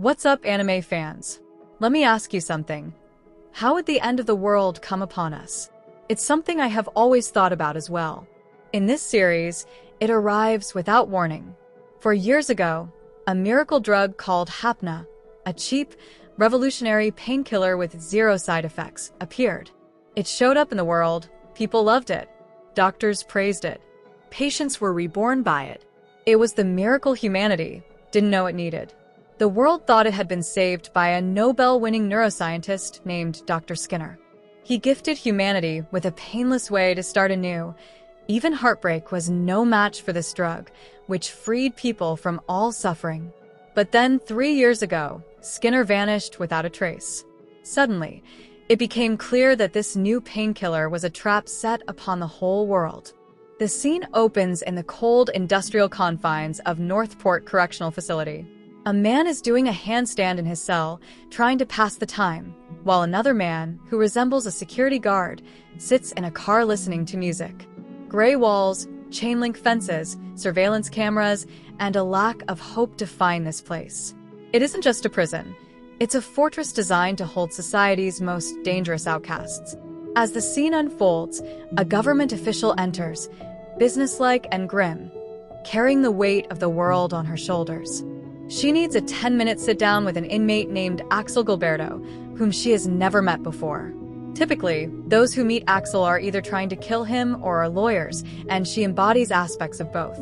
What's up, anime fans? Let me ask you something. How would the end of the world come upon us? It's something I have always thought about as well. In this series, it arrives without warning. For years ago, a miracle drug called Hapna, a cheap, revolutionary painkiller with zero side effects, appeared. It showed up in the world, people loved it, doctors praised it, patients were reborn by it. It was the miracle humanity didn't know it needed. The world thought it had been saved by a Nobel-winning neuroscientist named Dr. Skinner. He gifted humanity with a painless way to start anew. Even heartbreak was no match for this drug, which freed people from all suffering. But then 3 years ago, Skinner vanished without a trace. Suddenly, it became clear that this new painkiller was a trap set upon the whole world. The scene opens in the cold industrial confines of Northport Correctional Facility. A man is doing a handstand in his cell, trying to pass the time, while another man, who resembles a security guard, sits in a car listening to music. Gray walls, chain-link fences, surveillance cameras, and a lack of hope define this place. It isn't just a prison. It's a fortress designed to hold society's most dangerous outcasts. As the scene unfolds, a government official enters, businesslike and grim, carrying the weight of the world on her shoulders. She needs a 10-minute sit-down with an inmate named Axel Gilberto, whom she has never met before. Typically, those who meet Axel are either trying to kill him or are lawyers, and she embodies aspects of both.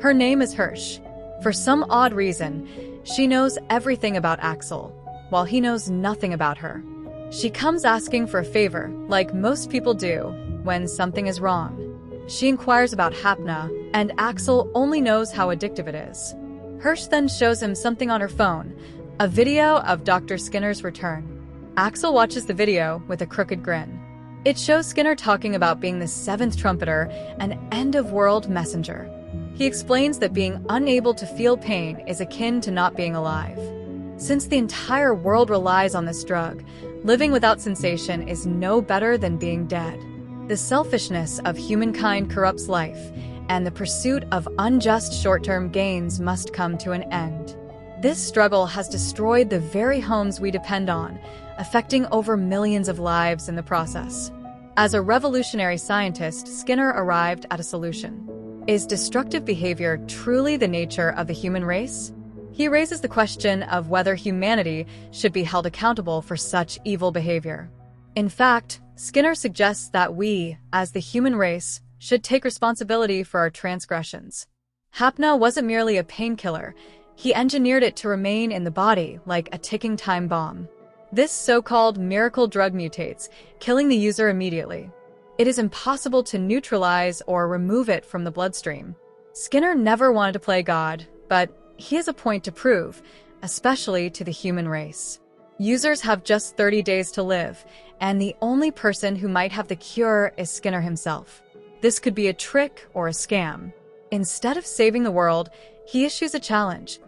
Her name is Hirsch. For some odd reason, she knows everything about Axel, while he knows nothing about her. She comes asking for a favor, like most people do, when something is wrong. She inquires about Hapna, and Axel only knows how addictive it is. Hirsch then shows him something on her phone, a video of Dr. Skinner's return. Axel watches the video with a crooked grin. It shows Skinner talking about being the seventh trumpeter, an end-of-world messenger. He explains that being unable to feel pain is akin to not being alive. Since the entire world relies on this drug, living without sensation is no better than being dead. The selfishness of humankind corrupts life, and the pursuit of unjust short-term gains must come to an end. This struggle has destroyed the very homes we depend on, affecting over millions of lives in the process. As a revolutionary scientist, Skinner arrived at a solution. Is destructive behavior truly the nature of the human race? He raises the question of whether humanity should be held accountable for such evil behavior. In fact, Skinner suggests that we, as the human race, should take responsibility for our transgressions. Hapna wasn't merely a painkiller. He engineered it to remain in the body like a ticking time bomb. This so-called miracle drug mutates, killing the user immediately. It is impossible to neutralize or remove it from the bloodstream. Skinner never wanted to play God, but he has a point to prove, especially to the human race. Users have just 30 days to live, and the only person who might have the cure is Skinner himself. This could be a trick or a scam. Instead of saving the world, he issues a challenge.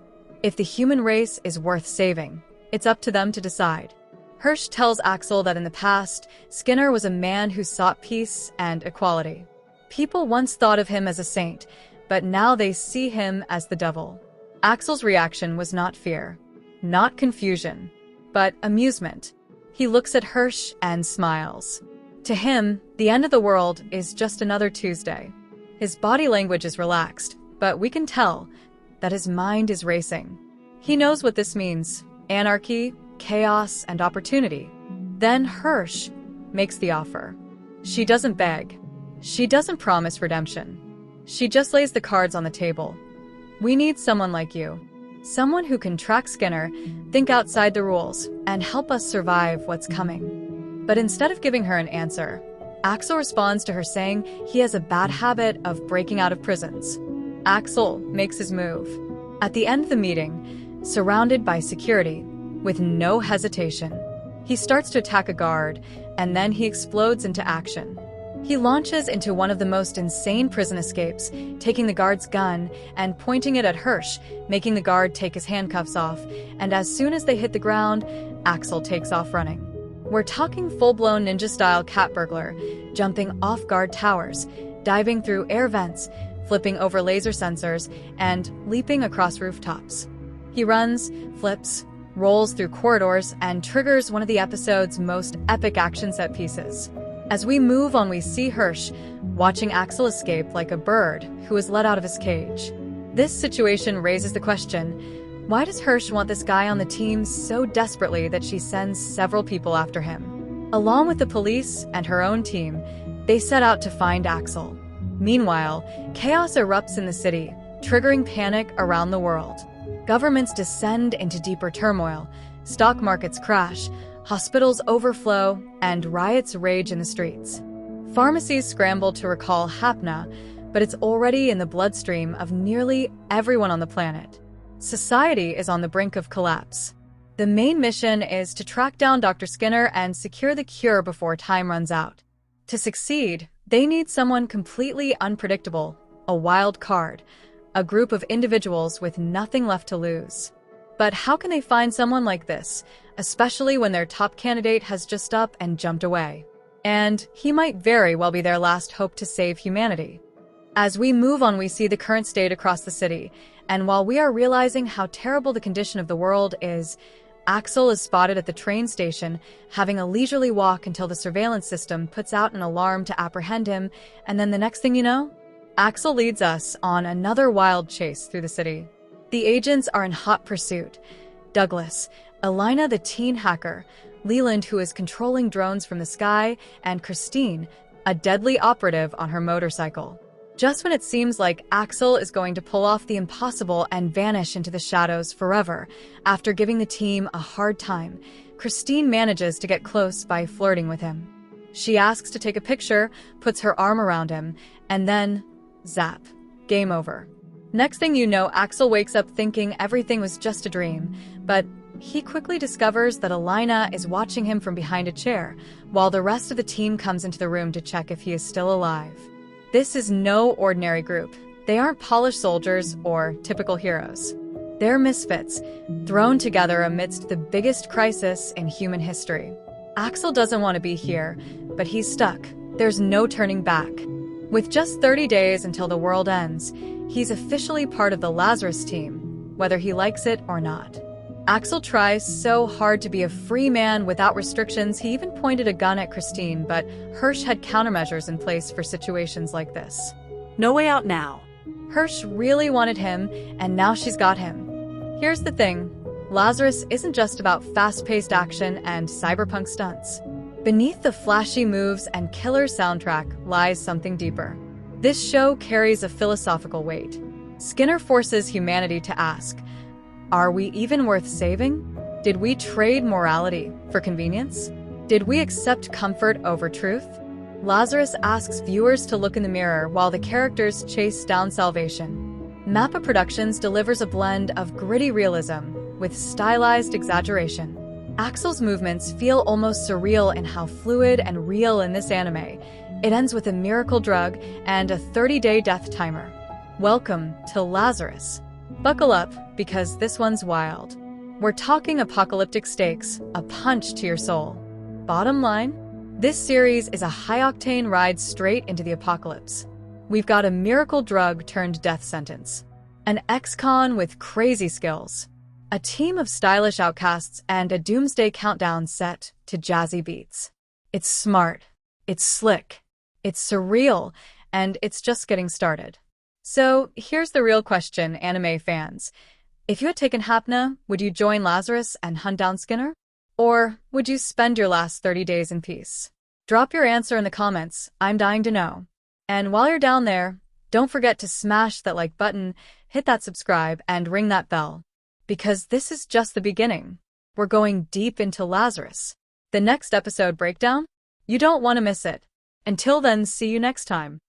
If the human race is worth saving, it's up to them to decide. Hirsch tells Axel that in the past, Skinner was a man who sought peace and equality. People once thought of him as a saint, but now they see him as the devil. Axel's reaction was not fear, not confusion, but amusement. He looks at Hirsch and smiles. To him, the end of the world is just another Tuesday. His body language is relaxed, but we can tell that his mind is racing. He knows what this means: anarchy, chaos, and opportunity. Then Hirsch makes the offer. She doesn't beg. She doesn't promise redemption. She just lays the cards on the table. We need someone like you. Someone who can track Skinner, think outside the rules, and help us survive what's coming. But instead of giving her an answer, Axel responds to her saying he has a bad habit of breaking out of prisons. Axel makes his move. At the end of the meeting, surrounded by security, with no hesitation, he starts to attack a guard, and then he explodes into action. He launches into one of the most insane prison escapes, taking the guard's gun and pointing it at Hirsch, making the guard take his handcuffs off, and as soon as they hit the ground, Axel takes off running. We're talking full-blown ninja-style cat burglar, jumping off guard towers, diving through air vents, flipping over laser sensors, and leaping across rooftops. He runs, flips, rolls through corridors, and triggers one of the episode's most epic action set pieces. As we move on, we see Hirsch watching Axel escape like a bird who is let out of his cage. This situation raises the question, why does Hirsch want this guy on the team so desperately that she sends several people after him? Along with the police and her own team, they set out to find Axel. Meanwhile, chaos erupts in the city, triggering panic around the world. Governments descend into deeper turmoil, stock markets crash, hospitals overflow, and riots rage in the streets. Pharmacies scramble to recall Hapna, but it's already in the bloodstream of nearly everyone on the planet. Society is on the brink of collapse. The main mission is to track down Dr. Skinner and secure the cure before time runs out. To succeed, they need someone completely unpredictable, a wild card, a group of individuals with nothing left to lose. But how can they find someone like this, especially when their top candidate has just up and jumped away? And he might very well be their last hope to save humanity. As we move on, we see the current state across the city, and while we are realizing how terrible the condition of the world is, Axel is spotted at the train station, having a leisurely walk until the surveillance system puts out an alarm to apprehend him, and then the next thing you know, Axel leads us on another wild chase through the city. The agents are in hot pursuit. Douglas, Elena the teen hacker, Leland who is controlling drones from the sky, and Christine, a deadly operative on her motorcycle. Just when it seems like Axel is going to pull off the impossible and vanish into the shadows forever, after giving the team a hard time, Christine manages to get close by flirting with him. She asks to take a picture, puts her arm around him, and then, zap, game over. Next thing you know, Axel wakes up thinking everything was just a dream, but he quickly discovers that Elena is watching him from behind a chair, while the rest of the team comes into the room to check if he is still alive. This is no ordinary group. They aren't polished soldiers or typical heroes. They're misfits, thrown together amidst the biggest crisis in human history. Axel doesn't want to be here, but he's stuck. There's no turning back. With just 30 days until the world ends, he's officially part of the Lazarus team, whether he likes it or not. Axel tries so hard to be a free man without restrictions. He even pointed a gun at Christine, but Hirsch had countermeasures in place for situations like this. No way out now. Hirsch really wanted him, and now she's got him. Here's the thing. Lazarus isn't just about fast-paced action and cyberpunk stunts. Beneath the flashy moves and killer soundtrack lies something deeper. This show carries a philosophical weight. Skinner forces humanity to ask, are we even worth saving? Did we trade morality for convenience? Did we accept comfort over truth? Lazarus asks viewers to look in the mirror while the characters chase down salvation. Mappa Productions delivers a blend of gritty realism with stylized exaggeration. Axel's movements feel almost surreal in how fluid and real in this anime. It ends with a miracle drug and a 30-day death timer. Welcome to Lazarus. Buckle up, because this one's wild. We're talking apocalyptic stakes, a punch to your soul. Bottom line, this series is a high-octane ride straight into the apocalypse. We've got a miracle drug turned death sentence, an ex-con with crazy skills, a team of stylish outcasts, and a doomsday countdown set to jazzy beats. It's smart, it's slick, it's surreal, and it's just getting started. So here's the real question, anime fans. If you had taken Hapna, would you join Lazarus and hunt down Skinner? Or would you spend your last 30 days in peace? Drop your answer in the comments. I'm dying to know. And while you're down there, don't forget to smash that like button, hit that subscribe, and ring that bell. Because this is just the beginning. We're going deep into Lazarus. The next episode breakdown? You don't want to miss it. Until then, see you next time.